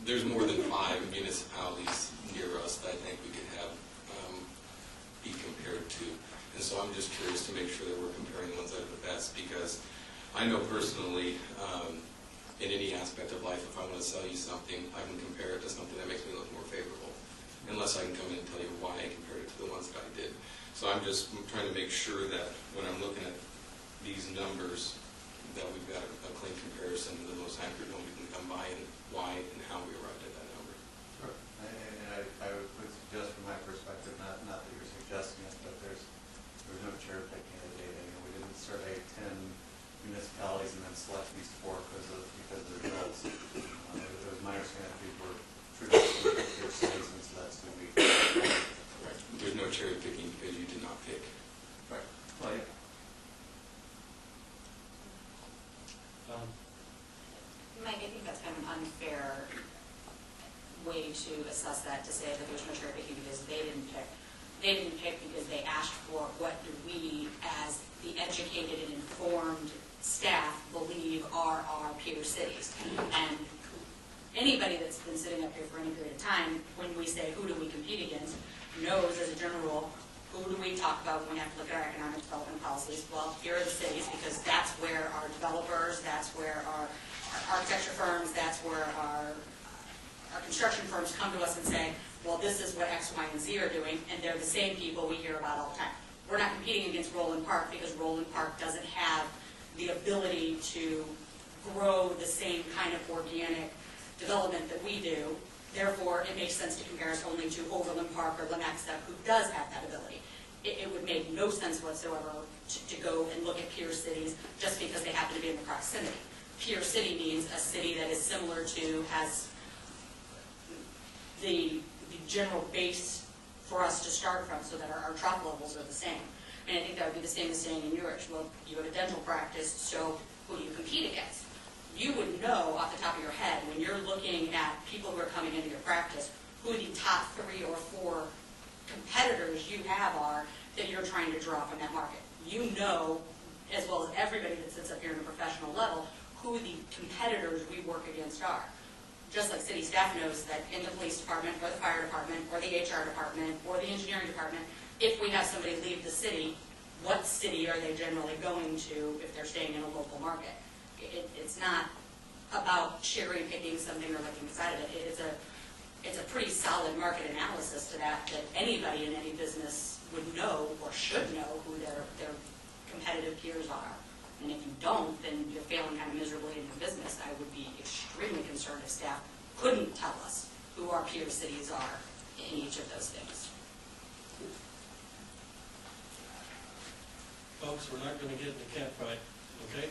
there's more than 5 municipalities near us that I think we could have be compared to. And so I'm just curious to make sure that we're comparing the ones that are the best, because I know personally, in any aspect of life, if I want to sell you something, I can compare it to something that makes me look more favorable, unless I can come in and tell you why I compared it to the ones that I did. So I'm just trying to make sure that when I'm looking at these numbers, that we've got a clean comparison to the most accurate one we can come by, and why and how we arrived at that number. Sure. And I would suggest from my perspective, not that you're suggesting it, but there's no cherry picking of the data. You know, we didn't survey 10 municipalities and then select these 4 because of their bills. It was my understanding that these were traditionally tier cities, and so that's who we. Right. There's no cherry picking because you did not pick. Right. Well, yeah. Mike, I think that's kind of an unfair way to assess that, to say that there's no cherry picking because they didn't pick. They didn't pick because they asked for what do we, as the educated and informed staff, believe are our peer cities. And anybody that's been sitting up here for any period of time, when we say who do we compete against, knows as a general rule, who do we talk about when we have to look at our economic development policies? Well, here are the cities, because that's where our developers, that's where our architecture firms, that's where our construction firms come to us and say, well, this is what X, Y, and Z are doing, and they're the same people we hear about all the time. We're not competing against Roland Park because Roland Park doesn't have the ability to grow the same kind of organic development that we do. Therefore, it makes sense to compare us only to Overland Park or Lenexa, who does have that ability. It would make no sense whatsoever to go and look at peer cities just because they happen to be in the proximity. Peer city means a city that is similar to, has the general base for us to start from, so that our drop levels are the same. And I think that would be the same as saying in yours, well, you have a dental practice, so who do you compete against? You would know off the top of your head, when you're looking at people who are coming into your practice, who the top 3 or 4 competitors you have are that you're trying to draw from that market. You know, as well as everybody that sits up here in a professional level, who the competitors we work against are. Just like city staff knows that in the police department, or the fire department, or the HR department, or the engineering department, if we have somebody leave the city, what city are they generally going to if they're staying in a local market? It's not about cherry picking something or looking inside of it. It's a pretty solid market analysis to that anybody in any business would know or should know who their competitive peers are. And if you don't, then you're failing kind of miserably in your business. I would be extremely concerned if staff couldn't tell us who our peer cities are in each of those things. Folks, we're not going to get in a cat fight, okay?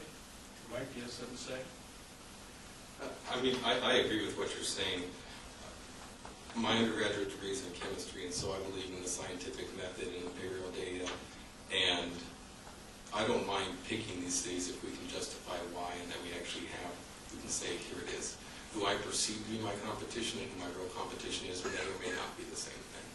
Mike, do you have something to say? I mean, I agree with what you're saying. My undergraduate degree is in chemistry, and so I believe in the scientific method and imperial data. And I don't mind picking these cities if we can justify why, and that we actually have, we can say, here it is. Who I perceive to be my competition and who my real competition is may or may not be the same thing.